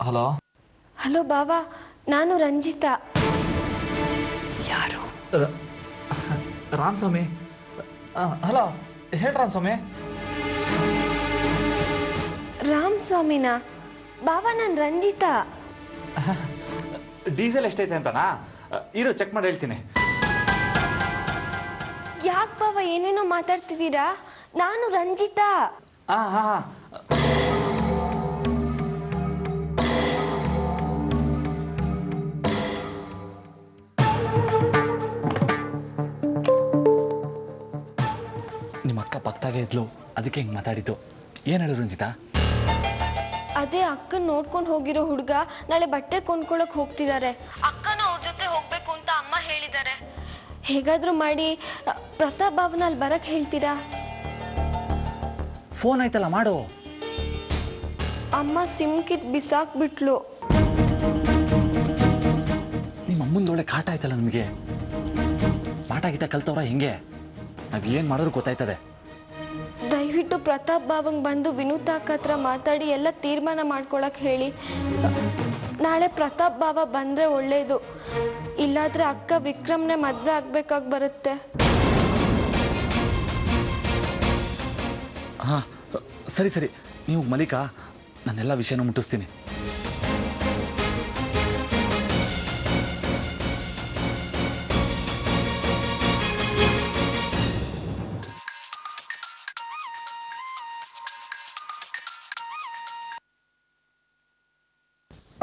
Hello hello ಬಾವಾ, ನಾನು ರಂಜಿತಾ. ಯಾರು? Ramaswamy. Hello, ಹೇಳಿ ರಾಮಸ್ವಾಮಿ. ರಾಮಸ್ವಾಮಿನಾ? ಬಾವಾ, ನಾನು ರಂಜಿತಾ. ಡೀಸೆಲ್ ಎಷ್ಟೈತೆ ಅಂತನಾ? ಇರು, ಚೆಕ್ ಮಾಡಿ ಹೇಳ್ತೀನಿ. ಯಾಕೆ ಬಾವಾ ಏನೇನೋ ಮಾತಾಡ್ತಿದ್ದೀರಾ? ನಾನು ರಂಜಿತಾ. ಹಾ ಹಾ ಹಾ. ನಿಮ್ಮ ಅಕ್ಕ ಪಕ್ಕದಾಗೆ ಇದ್ಲು, ಅದಕ್ಕೆ ಹಿಂಗೆ ಮಾತಾಡಿದ್ದು. ಏನು ಹೇಳು ರಂಜಿತಾ? ಅದೇ ಅಕ್ಕನ ನೋಡ್ಕೊಂಡು ಹೋಗಿರೋ ಹುಡುಗ ನಾಳೆ ಬಟ್ಟೆ ಕೊಂಡ್ಕೊಳಕ್ ಹೋಗ್ತಿದ್ದಾರೆ. ಅಕ್ಕನ ಅವ್ರ ಜೊತೆ ಹೋಗ್ಬೇಕು ಅಂತ ಅಮ್ಮ ಹೇಳಿದ್ದಾರೆ. ಹೇಗಾದ್ರೂ ಮಾಡಿ ಪ್ರತಾಪ್ ಬಾವನ ಅಲ್ಲಿ ಬರಕ್ ಹೇಳ್ತೀರಾ? ಫೋನ್ ಆಯ್ತಲ್ಲ, ಮಾಡು. ಅಮ್ಮ ಸಿಮ್ ಕಿತ್ ಬಿಸಾಕ್ಬಿಟ್ಲು. ನಿಮ್ಮ ಅಮ್ಮಂದೊಳ್ಳೆ ಕಾಟ ಆಯ್ತಲ್ಲ ನಮಗೆ. ಪಾಠ ಗೀಟ ಕಲ್ತವ್ರ ಹೆಂಗೆ? ನಾವ್ ಏನ್ ಮಾಡಿದ್ರು ಗೊತ್ತಾಯ್ತದೆ. ದಯವಿಟ್ಟು ಪ್ರತಾಪ್ ಬಾವಂಗ್ ಬಂದು ವಿನೂತ ಅಕ್ಕ ಹತ್ರ ಮಾತಾಡಿ ಎಲ್ಲ ತೀರ್ಮಾನ ಮಾಡ್ಕೊಳಕ್ ಹೇಳಿ. ನಾಳೆ ಪ್ರತಾಪ್ ಬಾವ ಬಂದ್ರೆ ಒಳ್ಳೇದು, ಇಲ್ಲಾದ್ರೆ ಅಕ್ಕ ವಿಕ್ರಮ್ನೆ ಮದ್ವೆ ಆಗ್ಬೇಕಾಗಿ ಬರುತ್ತೆ. ಹಾ ಸರಿ ಸರಿ, ನೀವು ಮಲ್ಲಿಕಾ, ನಾನೆಲ್ಲ ವಿಷಯನ ಮುಟ್ಟಿಸ್ತೀನಿ.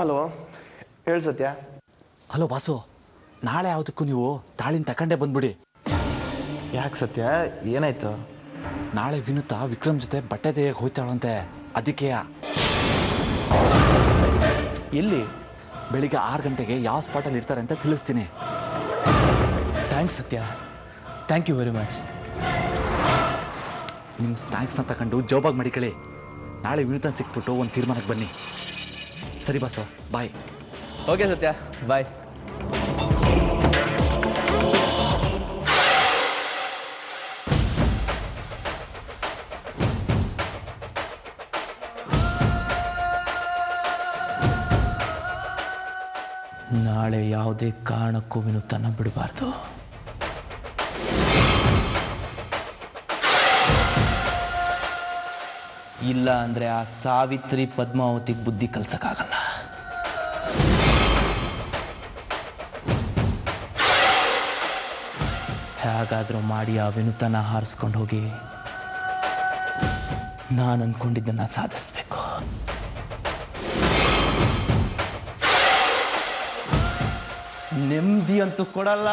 ಹಲೋ, ಹೇಳಿ ಸತ್ಯ. ಹಲೋ ಬಾಸು, ನಾಳೆ ಯಾವುದಕ್ಕೂ ನೀವು ತಾಳಿನ ತಕೊಂಡೇ ಬಂದ್ಬಿಡಿ. ಯಾಕೆ ಸತ್ಯ, ಏನಾಯ್ತು? ನಾಳೆ ವಿನುತಾ ವಿಕ್ರಮ್ ಜೊತೆ ಬಟ್ಟೆ ತೆಗೆಯಕ್ಕೆ ಹೋಗ್ತಾಳಂತೆ, ಅದಕ್ಕೆ. ಎಲ್ಲಿ? ಬೆಳಿಗ್ಗೆ 6 ಗಂಟೆಗೆ ಯಾವ ಸ್ಪಾಟಲ್ಲಿ ಇರ್ತಾರೆ ಅಂತ ತಿಳಿಸ್ತೀನಿ. ಥ್ಯಾಂಕ್ಸ್ ಸತ್ಯ, ಥ್ಯಾಂಕ್ ಯು ವೆರಿ ಮಚ್. ನಿಮ್ಮ ಥ್ಯಾಂಕ್ಸ್ನ ತಗೊಂಡು ಜೋಬಾಗಿ ಮಡಿಕಳಿ. ನಾಳೆ ವಿನುತಾ ಸಿಕ್ಬಿಟ್ಟು ಒಂದು ತೀರ್ಮಾನಕ್ಕೆ ಬನ್ನಿ. ಸರಿ ಬಾಸು, ಬಾಯ್. ಓಕೆ ಸತ್ಯ, ಬಾಯ್. ನಾಳೆ ಯಾವುದೇ ಕಾರಣಕ್ಕೂ ವಿನುತನ ಬಿಡಬಾರ್ದು. ಇಲ್ಲ ಅಂದ್ರೆ ಆ ಸಾವಿತ್ರಿ ಪದ್ಮಾವತಿಗೆ ಬುದ್ಧಿ ಕಲ್ಸಕ್ಕಾಗಲ್ಲ. ಹೇಗಾದ್ರೂ ಮಾಡಿ ಆ ವಿನುತನ ಹಾರಿಸ್ಕೊಂಡು ಹೋಗಿ ನಾನು ಅನ್ಕೊಂಡಿದ್ದನ್ನ ಸಾಧಿಸ್ಬೇಕು. ನೆಮ್ಮದಿ ಅಂತೂ ಕೊಡಲ್ಲ.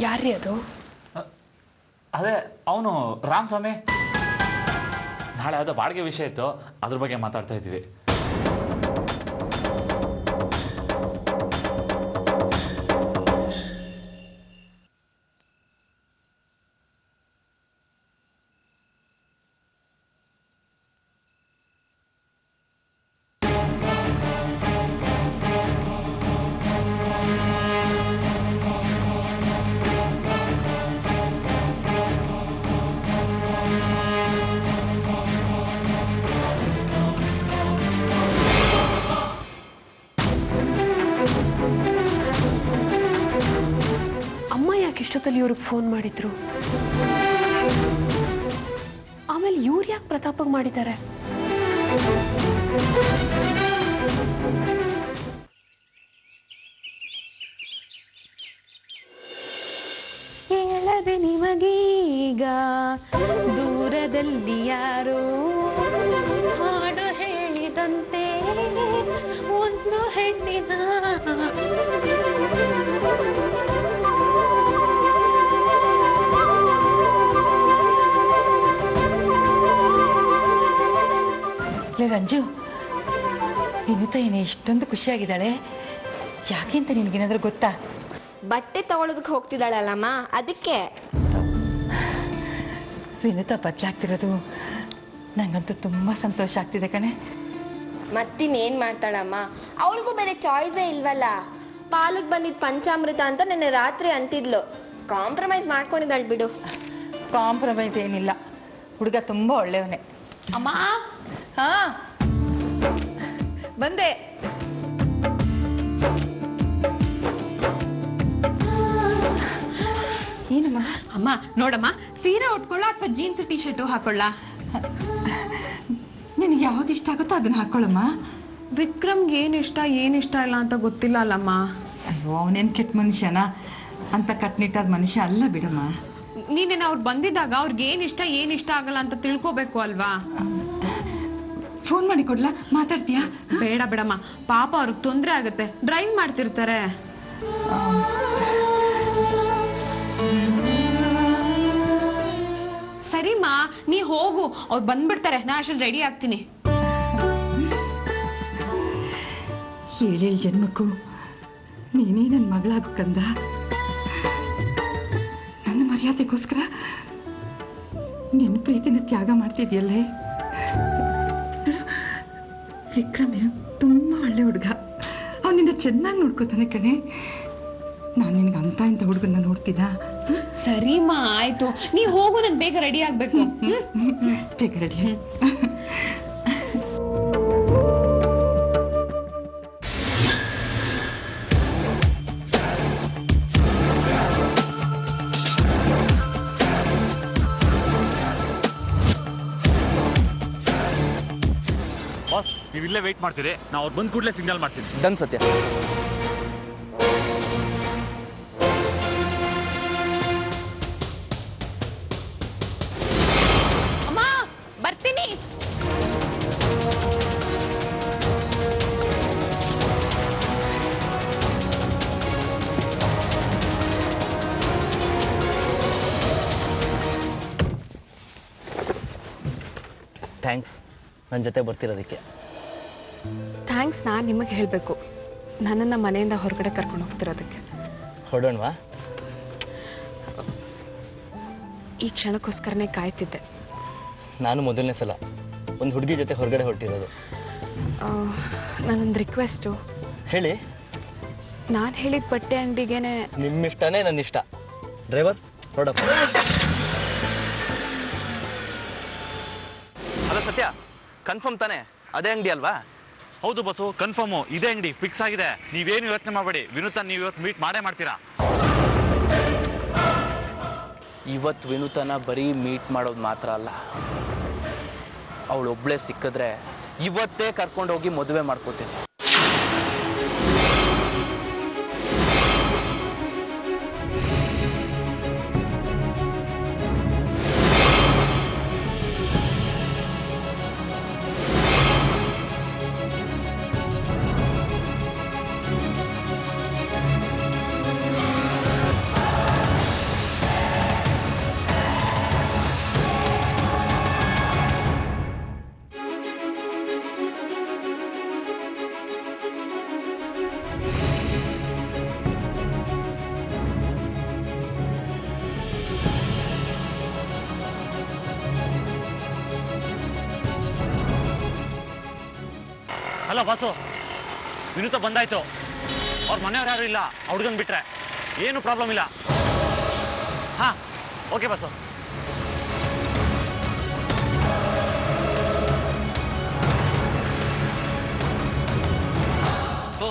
ಯಾರ್ರೀ ಅದು? ಅದೇ ಅವನು ರಾಮಸ್ವಾಮಿ. ನಾಳೆ ಯಾವುದೋ ಬಾಡಿಗೆ ವಿಷಯ ಇತ್ತು, ಅದ್ರ ಬಗ್ಗೆ ಮಾತಾಡ್ತಾ ಇದ್ವಿ. ಇಷ್ಟೊತ್ತಲ್ಲಿ ಇವ್ರಿಗೆ ಫೋನ್ ಮಾಡಿದ್ರು. ಆಮೇಲೆ ಇವ್ರು ಯಾಕೆ ಪ್ರತಾಪಗ್ ಮಾಡಿದ್ದಾರೆ? ಹೇಳದೆ ನಿಮಗೀಗ ದೂರದಲ್ಲಿ ಯಾರೋ ಹಾಡು ಹೇಳಿದಂತೆ ಒಂದು ಹೆಣ್ಣಿನ ರಂಜು, ವಿನುತ ಏನೇ ಇಷ್ಟೊಂದು ಖುಷಿಯಾಗಿದ್ದಾಳೆ, ಯಾಕೆ ಅಂತ ನಿನಗೇನಾದ್ರೂ ಗೊತ್ತಾ? ಬಟ್ಟೆ ತಗೊಳ್ಳೋದಕ್ಕೆ ಹೋಗ್ತಿದ್ದಾಳಲ್ಲಮ್ಮ, ಅದಕ್ಕೆ. ವಿನುತ ಬದಲಾಗ್ತಿರೋದು ನಂಗಂತೂ ತುಂಬಾ ಸಂತೋಷ ಆಗ್ತಿದೆ ಕಣೆ. ಮತ್ತಿನ್ನೇನ್ ಮಾಡ್ತಾಳಮ್ಮ, ಅವಳಿಗೂ ಬೇರೆ ಚಾಯ್ಸೇ ಇಲ್ವಲ್ಲ. ಪಾಲಕ್ ಬಂದಿದ್ ಪಂಚಾಮೃತ ಅಂತ ನೆನ್ನೆ ರಾತ್ರಿ ಅಂತಿದ್ಲು. ಕಾಂಪ್ರಮೈಸ್ ಮಾಡ್ಕೊಂಡಿದ್ದಾಳ್ ಬಿಡು. ಕಾಂಪ್ರಮೈಸ್ ಏನಿಲ್ಲ, ಹುಡುಗ ತುಂಬಾ ಒಳ್ಳೆಯವನೇ. ಅಮ್ಮ, ಹಾ ಬಂದೆ. ಏನಮ್ಮ? ಅಮ್ಮ ನೋಡಮ್ಮ, ಸೀರೆ ಉಟ್ಕೊಳ್ಳ ಅಥವಾ ಜೀನ್ಸ್ ಟೀ ಶರ್ಟು ಹಾಕೊಳ್ಳ? ನಿನಗೆ ಯಾವ್ದು ಇಷ್ಟ ಆಗುತ್ತೋ ಅದನ್ನ ಹಾಕೊಳ್ಳಮ್ಮ. ವಿಕ್ರಮ್ಗೆ ಏನಿಷ್ಟ ಇಲ್ಲ ಅಂತ ಗೊತ್ತಿಲ್ಲ ಅಲ್ಲಮ್ಮ. ಅಯ್ಯೋ, ಅವನೇನ್ ಕೆಟ್ಟ ಮನುಷ್ಯನ? ಅಂತ ಕಟ್ನಿಟ್ಟಾದ ಮನುಷ್ಯ ಅಲ್ಲ ಬಿಡಮ್ಮ. ನೀನೇನು ಅವ್ರು ಬಂದಿದ್ದಾಗ ಅವ್ರಿಗೆ ಏನಿಷ್ಟ ಆಗಲ್ಲ ಅಂತ ತಿಳ್ಕೋಬೇಕು ಅಲ್ವಾ? ಫೋನ್ ಮಾಡಿ ಕೊಡ್ಲಾ? ಮಾತಾಡ್ತೀಯಾ? ಬೇಡ ಬಿಡಮ್ಮ, ಪಾಪ ಅವ್ರಿಗೆ ತೊಂದರೆ ಆಗುತ್ತೆ, ಡ್ರೈವ್ ಮಾಡ್ತಿರ್ತಾರೆ. ಸರಿಮಾ, ನೀ ಹೋಗು, ಅವ್ರು ಬಂದ್ಬಿಡ್ತಾರೆ, ನಾ ಅಷ್ಟು ರೆಡಿ ಆಗ್ತೀನಿ. ಏಳೇಳು ಜನ್ಮಕ್ಕೂ ನೀನೇ ನನ್ನ ಮಗಳಾಗು ಕಂದ. ನನ್ನ ಮರ್ಯಾದೆಗೋಸ್ಕರ ನಿನ್ನ ಪ್ರೀತಿನ ತ್ಯಾಗ ಮಾಡ್ತಿದ್ಯಲ್ಲೇ. ವಿಕ್ರಮ್ ತುಂಬಾ ಒಳ್ಳೆ ಹುಡುಗ, ಅವನಿಂದ ಚೆನ್ನಾಗಿ ನೋಡ್ಕೋತಾನೆ ಕಣೆ. ನಾನು ನಿನ್ಗೆ ಇಂಥ ಹುಡುಗನ್ನ ನೋಡ್ತೀನ? ಸರಿಮಾ, ಆಯ್ತು, ನೀ ಹೋಗು, ನನ್ ಬೇಗ ರೆಡಿ ಆಗ್ಬೇಕು. ಬೇಗ ರೆಡಿ. ಬಾಸ್, ನೀವಿಲ್ಲೇ ವೆಯ್ಟ್ ಮಾಡ್ತೀರಿ, ನಾವು ಅವ್ರು ಬಂದ್ ಕೂಡಲೇ ಸಿಗ್ನಲ್ ಮಾಡ್ತೀನಿ. ಡನ್ ಸತ್ಯ. ಅಮ್ಮ, ಬರ್ತೀನಿ. ಥ್ಯಾಂಕ್ಸ್ ನನ್ನ ಜೊತೆ ಬರ್ತಿರೋದಕ್ಕೆ. ಥ್ಯಾಂಕ್ಸ್ ನಾನು ನಿಮಗೆ ಹೇಳಬೇಕು, ನನ್ನನ್ನು ಮನೆಯಿಂದ ಹೊರಗಡೆ ಕರ್ಕೊಂಡು ಹೋಗ್ತಿರೋದಕ್ಕೆ. ಹೊರಡೋಣವಾ? ಈ ಕ್ಷಣಕ್ಕೋಸ್ಕರನೇ ಕಾಯ್ತಿದ್ದೆ. ನಾನು ಮೊದಲನೇ ಸಲ ಒಂದು ಹುಡುಗಿ ಜೊತೆ ಹೊರಗಡೆ ಹೊರಟಿರೋದು. ನಾನೊಂದು ರಿಕ್ವೆಸ್ಟು. ಹೇಳಿ. ನಾನು ಹೇಳಿದ ಬಟ್ಟೆ ಅಂಗಡಿಗೇನೆ. ನಿಮ್ಮಿಷ್ಟನೇ ನನ್ನ ಇಷ್ಟ. ಡ್ರೈವರ್ ಹೊರಡಪ್ಪ. ಅಲ್ಲ ಸತ್ಯ, ಕನ್ಫರ್ಮ್ ತಾನೆ ಅದೇ ಅಂಗಡಿ ಅಲ್ವಾ? ಹೌದು ಬಸ್ಸು, ಕನ್ಫರ್ಮು ಇದೇ ಅಂಗಡಿ ಫಿಕ್ಸ್ ಆಗಿದೆ. ನೀವೇನು ಯೋಚನೆ ಮಾಡಬೇಡಿ, ವಿನೂತ ನೀವು ಇವತ್ತು ಮೀಟ್ ಮಾಡೇ ಮಾಡ್ತೀರಾ. ಇವತ್ತು ವಿನೂತನ ಬರೀ ಮೀಟ್ ಮಾಡೋದು ಮಾತ್ರ ಅಲ್ಲ, ಅವಳೊಬ್ಳೆ ಸಿಕ್ಕಿದ್ರೆ ಇವತ್ತೇ ಕರ್ಕೊಂಡೋಗಿ ಮದುವೆ ಮಾಡ್ಕೋತೀನಿ. ಅಲ್ಲ ಬಾಸು, ವಿನೂತ ಬಂದಾಯ್ತು. ಅವ್ರ ಮನೆಯವ್ರು ಯಾರು ಇಲ್ಲ, ಹುಡುಗನ್ ಬಿಟ್ರೆ ಏನು ಪ್ರಾಬ್ಲಮ್ ಇಲ್ಲ. ಹಾ ಓಕೆ ಬಾಸು. ಓ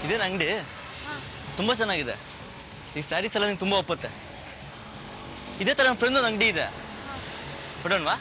ಇದೇನು ಅಂಗಡಿ? ತುಂಬಾ ಚೆನ್ನಾಗಿದೆ. ಈ ಸ್ಯಾರೀಸ್ ಎಲ್ಲ ನಿಂಗೆ ತುಂಬಾ ಒಪ್ಪುತ್ತೆ. ಇದೇ ತರ ನಮ್ಮ ಫ್ರೆಂಡ್ ಒಂದು ಅಂಗಡಿ ಇದೆ, ಬಿಡೋಣವಾ?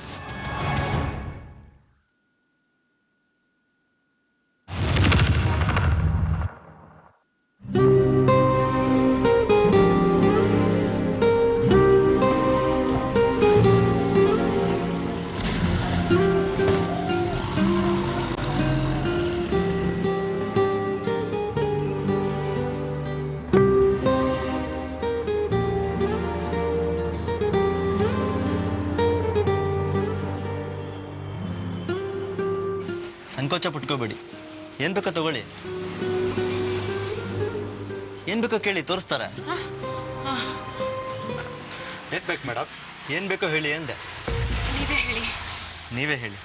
ಸಂಕೋಚ ಪಟ್ಕೋಬೇಡಿ, ಏನ್ ಬೇಕೋ ತಗೊಳ್ಳಿ. ಏನ್ ಬೇಕೋ ಕೇಳಿ, ತೋರಿಸ್ತಾರೆ. ಏನ್ ಬೇಕು ಮೇಡಮ್? ಏನ್ ಬೇಕೋ ಹೇಳಿ ಅಂದೆ. ನೀವೇ ಹೇಳಿ. ನೀವೇ ಹೇಳಿ.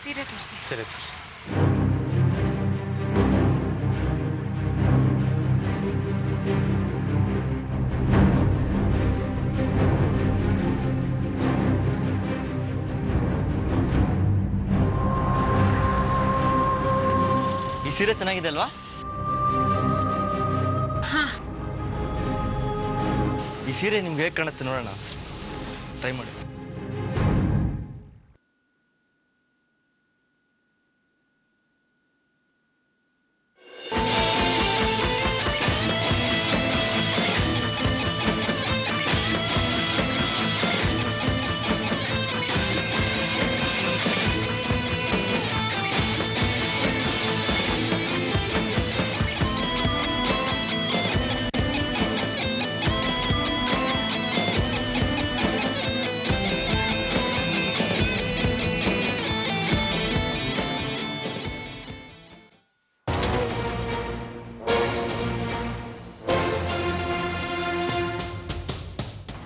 ಸೀರೆ ತೋರಿಸಿ. ಸರಿ ತೋರಿಸಿ. ಈ ಸೀರೆ ಚೆನ್ನಾಗಿದೆ ಅಲ್ವಾ? ಈ ಸೀರೆ ನಿಮ್ಗೆ ಹೇಗೆ ಕಾಣುತ್ತೆ ನೋಡೋಣ, ಟ್ರೈ ಮಾಡಿ.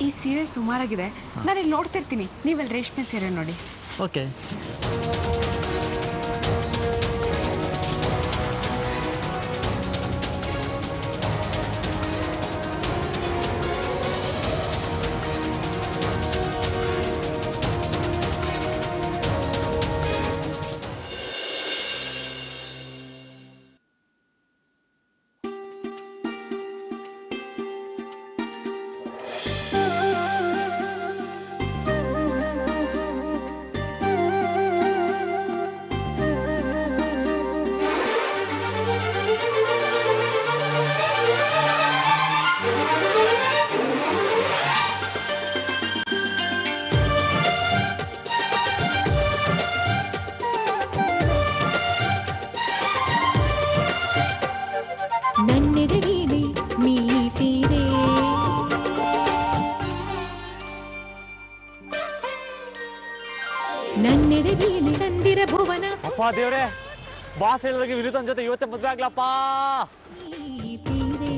ಈ ಸೀರೆ ಸುಮಾರಾಗಿದೆ, ನಾನು ಇಲ್ಲಿ ನೋಡ್ತಿರ್ತೀನಿ, ನೀವಲ್ಲಿ ರೇಷ್ಮೆ ಸೀರೆ ನೋಡಿ. ಓಕೆ. ನನ್ನೆರಗಿಣಿ ನೀತೀರೇ ನನ್ನೆರಗಿಣಿ ತಂದಿರ ಭುವನ. ಅಪ್ಪ ದೇವ್ರೆ, ಬಾಸ್ ಹೇಳಿದಾಗೆ ವಿನೂತನ ಜೊತೆ ಇವತ್ತೇ ಮದುವೆ ಆಗ್ಲಪ್ಪ. ನೀತೀರೇ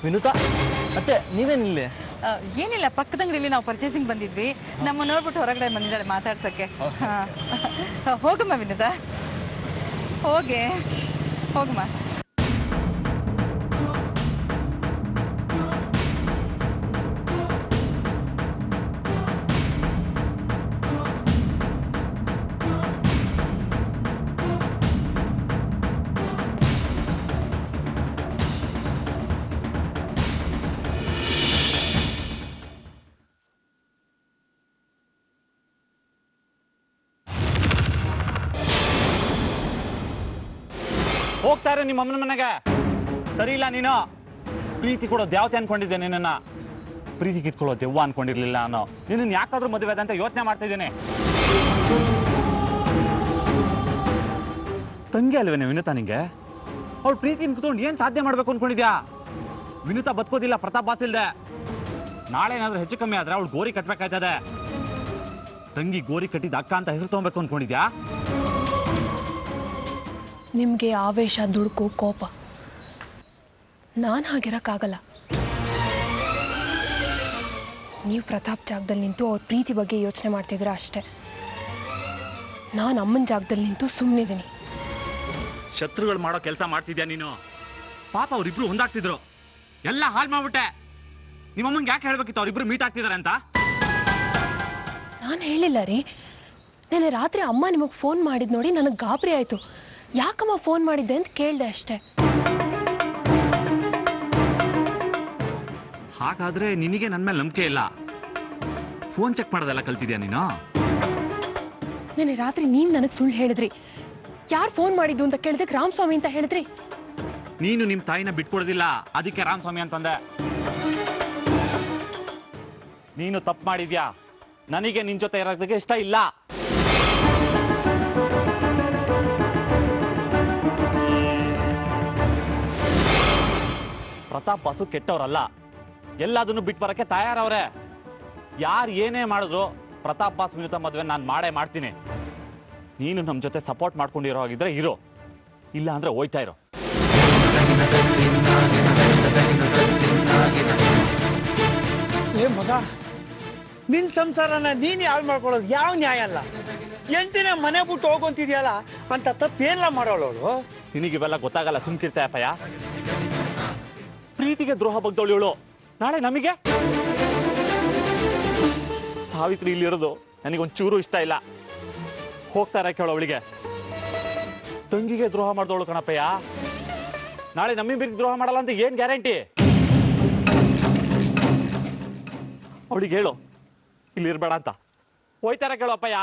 ವಿನುತಾ ಅತ್ತೆ ನೀವೇನಿಲ್ಲ? ಏನಿಲ್ಲ, ಪಕ್ಕದ ಅಂಗಡಿಲಿ ನಾವು ಪರ್ಚೇಸಿಂಗ್ ಬಂದಿದ್ವಿ. ನಮ್ಮ ನೋಡ್ಬಿಟ್ಟು ಹೊರಗಡೆ ಬಂದಿದ್ದಾಳೆ ಮಾತಾಡ್ಸಕ್ಕೆ. ಹೋಗಮ್ಮ ವಿನುತಾ, ಹೋಗಮ್ಮ. ಹೋಗ್ತಾ ಇರೋ ನಿಮ್ಮ ಅಮ್ಮನ ಮನೆಗೆ. ಸರಿ ಇಲ್ಲ ನೀನು. ಪ್ರೀತಿ ಕೊಡೋ ದೇವತೆ ಅನ್ಕೊಂಡಿದ್ದೆ ನಿನ್ನ. ಪ್ರೀತಿ ಕಿತ್ಕೊಳ್ಳೋ ದೆವ್ವ ಅನ್ಕೊಂಡಿರ್ಲಿಲ್ಲ ನಾನು. ನಿನ್ನ ಯಾಕಾದ್ರೂ ಮದುವೆ ಅದ ಅಂತ ಯೋಚನೆ ಮಾಡ್ತಾ ಇದ್ದೇನೆ. ತಂಗಿ ಅಲ್ವೇನೆ ವಿನುತಾ ನಿಂಗೆ? ಅವ್ಳು ಪ್ರೀತಿನ ಕುತ್ಕೊಂಡು ಏನ್ ಸಾಧ್ಯ ಮಾಡ್ಬೇಕು ಅನ್ಕೊಂಡಿದ್ಯಾ? ವಿನುತಾ ಬದುಕೋದಿಲ್ಲ ಪ್ರತಾಪ್ ಬಾಸ್ ಇಲ್ದೆ. ನಾಳೆ ಏನಾದ್ರೂ ಹೆಚ್ಚು ಕಮ್ಮಿ ಆದ್ರೆ ಅವಳು ಗೋರಿ ಕಟ್ಬೇಕಾಯ್ತದೆ. ತಂಗಿ ಗೋರಿ ಕಟ್ಟಿದ ಅಕ್ಕ ಅಂತ ಹೆಸರು ತಗೋಬೇಕು ಅನ್ಕೊಂಡಿದ್ಯಾ? ನಿಮಗೆ ಆವೇಶ, ದುಡುಕು, ಕೋಪ. ನಾನು ಹಾಗಿರಕ್ಕಾಗಲ್ಲ. ನೀವು ಪ್ರತಾಪ್ ಜಾಗದಲ್ಲಿ ನಿಂತು ಅವ್ರ ಪ್ರೀತಿ ಬಗ್ಗೆ ಯೋಚನೆ ಮಾಡ್ತಿದ್ದೀರಾ ಅಷ್ಟೇ. ನಾನು ಅಮ್ಮನ ಜಾಗದಲ್ಲಿ ನಿಂತು ಸುಮ್ಮನಿದ್ದೀನಿ. ಶತ್ರುಗಳು ಮಾಡೋ ಕೆಲಸ ಮಾಡ್ತಿದ್ಯಾ ನೀನು? ಪಾಪ ಅವ್ರಿಬ್ರು ಹೊಂದಾಗ್ತಿದ್ರು, ಎಲ್ಲ ಹಾಳು ಮಾಡ್ಬಿಟ್ಟೆ. ನಿಮ್ಮಮ್ಮಂಗೆ ಯಾಕೆ ಹೇಳ್ಬೇಕಿತ್ತು ಅವ್ರಿಬ್ರು ಮೀಟ್ ಆಗ್ತಿದಾರೆ ಅಂತ? ನಾನು ಹೇಳಿಲ್ಲ ರೀ. ನೆನ್ನೆ ರಾತ್ರಿ ಅಮ್ಮ ನಿಮಗೆ ಫೋನ್ ಮಾಡಿದ್ ನೋಡಿ ನನಗೆ ಗಾಬರಿ ಆಯ್ತು. ಯಾಕಮ್ಮ ಫೋನ್ ಮಾಡಿದ್ದೆ ಅಂತ ಕೇಳಿದೆ ಅಷ್ಟೇ. ಹಾಗಾದ್ರೆ ನಿನಗೆ ನನ್ನ ಮೇಲೆ ನಂಬಿಕೆ ಇಲ್ಲ. ಫೋನ್ ಚೆಕ್ ಮಾಡೋದೆಲ್ಲ ಕಲ್ತಿದ್ಯಾ ನೀನು? ನೆನ್ನೆ ರಾತ್ರಿ ನೀವು ನನಗೆ ಸುಳ್ಳು ಹೇಳಿದ್ರಿ. ಯಾರು ಫೋನ್ ಮಾಡಿದ್ದು ಅಂತ ಕೇಳಿದಕ್ಕೆ ರಾಮಸ್ವಾಮಿ ಅಂತ ಹೇಳಿದ್ರಿ. ನೀನು ನಿಮ್ ತಾಯಿನ ಬಿಟ್ಕೊಡೋದಿಲ್ಲ, ಅದಕ್ಕೆ ರಾಮಸ್ವಾಮಿ ಅಂತಂದೆ. ನೀನು ತಪ್ಪು ಮಾಡಿದ್ಯಾ. ನನಗೆ ನಿನ್ ಜೊತೆ ಇರೋದಕ್ಕೆ ಇಷ್ಟ ಇಲ್ಲ. ಪ್ರತಾಪ್ ಬಾಸು ಕೆಟ್ಟವ್ರಲ್ಲ, ಎಲ್ಲದನ್ನು ಬಿಟ್ಟು ಬರಕ್ಕೆ ತಯಾರವ್ರೆ. ಯಾರು ಏನೇ ಮಾಡಿದ್ರು ಪ್ರತಾಪ್ ಬಾಸ್ ವಿನುತಾ ಮದುವೆ ನಾನು ಮಾಡೇ ಮಾಡ್ತೀನಿ. ನೀನು ನಮ್ಮ ಜೊತೆ ಸಪೋರ್ಟ್ ಮಾಡ್ಕೊಂಡಿರೋ ಹಾಗಿದ್ರೆ ಇರೋ, ಇಲ್ಲ ಅಂದ್ರೆ ಹೋಯ್ತಾ ಇರೋ. ಏ ಮಗ, ನಿನ್ ಸಂಸಾರನ ನೀನ್ ಯಾರು ಮಾಡ್ಕೊಳ್ಳೋದು ಯಾವ ನ್ಯಾಯ ಅಲ್ಲ. ಎಂಟಿನ ಮನೆ ಬಿಟ್ಟು ಹೋಗಂತಿದ್ಯಲ್ಲ ಅಂತ ತಪ್ಪೇನೆಲ್ಲ ಮಾಡೋಳು. ನಿನಗಿವೆಲ್ಲ ಗೊತ್ತಾಗಲ್ಲ, ಸುಮ್ಕಿರ್ತಾಯಪ್ಪಯ್ಯ. ಪ್ರೀತಿಗೆ ದ್ರೋಹ ಬಗ್ದವಳು ಇವಳು. ನಾಳೆ ನಮಗೆ ಸಾವಿತ್ರಿ ಇಲ್ಲಿರೋದು ನನಗೊಂಚೂರು ಇಷ್ಟ ಇಲ್ಲ. ಹೋಗ್ತಾರ ಕೇಳೋ ಅವಳಿಗೆ. ತಂಗಿಗೆ ದ್ರೋಹ ಮಾಡ್ದವಳು ಕಣಪ್ಪಯ್ಯ. ನಾಳೆ ನಮ್ಮಿಬ್ಬರಿಗೆ ದ್ರೋಹ ಮಾಡಲ್ಲ ಅಂತ ಏನ್ ಗ್ಯಾರಂಟಿ? ಅವಳಿಗೆ ಹೇಳು ಇಲ್ಲಿರ್ಬೇಡ ಅಂತ. ಹೋಯ್ತಾರ ಕೇಳೋ ಅಪ್ಪಯ್ಯ.